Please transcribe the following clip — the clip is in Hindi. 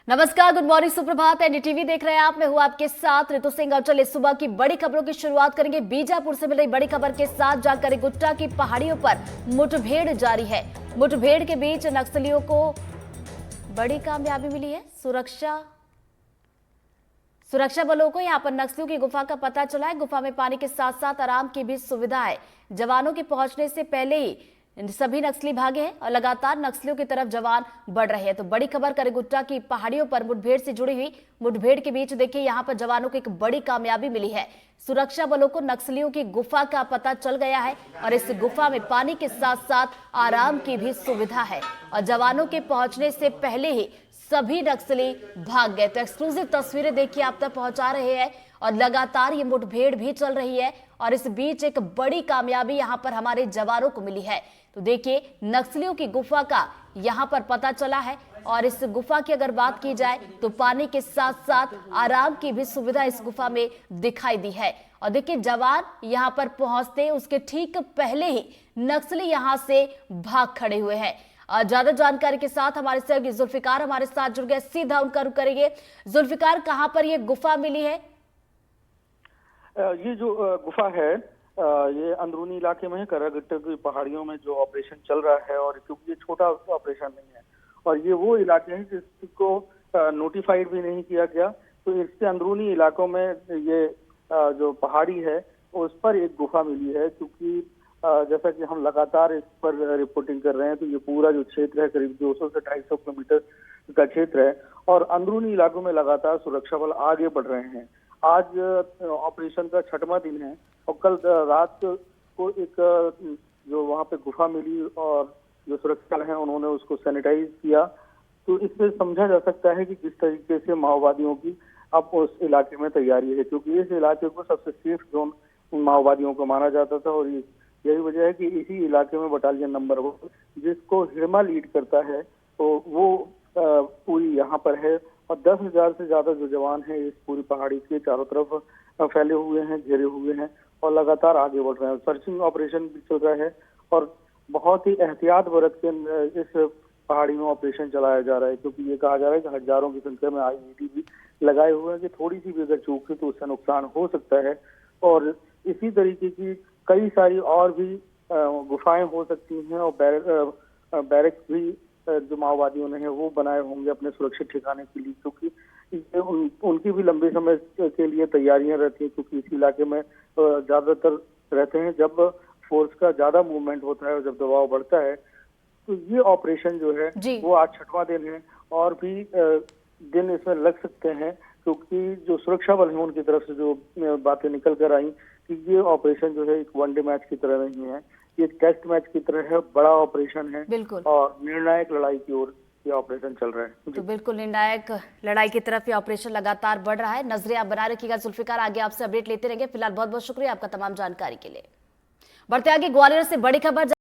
नमस्कार, गुड मॉर्निंग, सुप्रभात। एनडीटीवी देख रहे हैं आप। मैं हूं आपके साथ ऋतु सिंह। और चलिए सुबह की बड़ी खबरों की शुरुआत करेंगे। बीजापुर से मिल रही बड़ी खबर के साथ जानकारी। गुट्टा की पहाड़ियों पर मुठभेड़ जारी है। मुठभेड़ के बीच नक्सलियों को बड़ी कामयाबी मिली है। सुरक्षा बलों को यहां पर नक्सलियों की गुफा का पता चला है। गुफा में पानी के साथ साथ आराम की भी सुविधा है। जवानों के पहुंचने से पहले ही सभी नक्सली भागे हैं और लगातार नक्सलियों की तरफ जवान बढ़ रहे हैं। तो बड़ी खबर करेगुट्टा की पहाड़ियों पर मुठभेड़ से जुड़ी हुई मुठभेड़ के बीच देखिए यहां पर जवानों को एक बड़ी कामयाबी मिली है। सुरक्षा बलों को नक्सलियों की गुफा का पता चल गया है और इस गुफा में पानी के साथ साथ आराम की भी सुविधा है और जवानों के पहुंचने से पहले ही सभी नक्सली भाग गए। तो एक्सक्लूसिव तस्वीरें देखिए आप तक पहुंचा रहे हैं और लगातार ये मुठभेड़ भी चल रही है और इस बीच एक बड़ी कामयाबी यहां पर हमारे जवानों को मिली है। तो देखिए नक्सलियों की गुफा का यहां पर पता चला है और इस गुफा की अगर बात की जाए तो पानी के साथ साथ आराम की भी सुविधा इस गुफा में दिखाई दी है। और देखिए जवान यहां पर पहुंचते उसके ठीक पहले ही नक्सली यहां से भाग खड़े हुए हैं। ज्यादा जानकारी के साथ हमारे सहयोगी जुल्फिकार हमारे साथ जुड़ गए, सीधा उनका रुख करेंगे। जुल्फिकार, कहां पर ये गुफा मिली है? ये जो गुफा है ये अंदरूनी इलाके में है। करागट्टा की पहाड़ियों में जो ऑपरेशन चल रहा है, और क्योंकि ये छोटा ऑपरेशन नहीं है और ये वो इलाके हैं जिसको नोटिफाइड भी नहीं किया गया, तो इसके अंदरूनी इलाकों में ये जो पहाड़ी है उस पर एक गुफा मिली है। क्योंकि जैसा कि हम लगातार इस पर रिपोर्टिंग कर रहे हैं, तो ये पूरा जो क्षेत्र है करीब 200 से 250 किलोमीटर का क्षेत्र है और अंदरूनी इलाकों में लगातार सुरक्षा बल आगे बढ़ रहे हैं। आज ऑपरेशन का 6वां दिन है और कल रात को एक जो वहां पे गुफा मिली और जो सुरक्षा बल हैं उन्होंने उसको सैनिटाइज किया। तो इससे समझा जा सकता है कि किस तरीके से माओवादियों की अब उस इलाके में तैयारी है, क्योंकि इस इलाके को सबसे सेफ जोन माओवादियों को माना जाता था और यही वजह है कि इसी इलाके में बटालियन नंबर 1 जिसको हिरमा लीड करता है तो वो पूरी यहाँ पर है और 10,000 से ज्यादा जो जवान हैं इस पूरी पहाड़ी के चारों तरफ फैले हुए हैं, घेरे हुए हैं और लगातार आगे बढ़ रहे हैं। सर्चिंग ऑपरेशन भी चल रहा है और बहुत ही एहतियात बरत के इस पहाड़ी में ऑपरेशन चलाया जा रहा है, क्योंकि ये कहा जा रहा है कि हजारों की संख्या में IED भी लगाए हुए हैं कि थोड़ी सी भी अगर चूक है तो उससे नुकसान हो सकता है। और इसी तरीके की कई सारी और भी गुफाएं हो सकती हैं और बैरक भी जो माओवादियों ने है वो बनाए होंगे अपने सुरक्षित ठिकाने के लिए, क्योंकि उनकी भी लंबे समय के लिए तैयारियां रहती हैं, क्योंकि इस इलाके में ज्यादातर रहते हैं। जब फोर्स का ज्यादा मूवमेंट होता है और जब दबाव बढ़ता है तो ये ऑपरेशन जो है वो आज 6वां दिन है और भी दिन इसमें लग सकते हैं, क्योंकि जो सुरक्षा बल है उनकी तरफ से जो बातें निकल कर आई कि ये ऑपरेशन जो है एक वनडे मैच की तरह नहीं है, ये टेस्ट मैच की तरह है, बड़ा ऑपरेशन है और निर्णायक लड़ाई की ओर ये ऑपरेशन चल रहा है। तो बिल्कुल निर्णायक लड़ाई की तरफ ये ऑपरेशन लगातार बढ़ रहा है। नजरें आप बना रखिएगा जुल्फिकार, आगे आपसे अपडेट लेते रहेंगे। फिलहाल बहुत बहुत शुक्रिया आपका तमाम जानकारी के लिए। बढ़ते आगे, ग्वालियर से बड़ी खबर।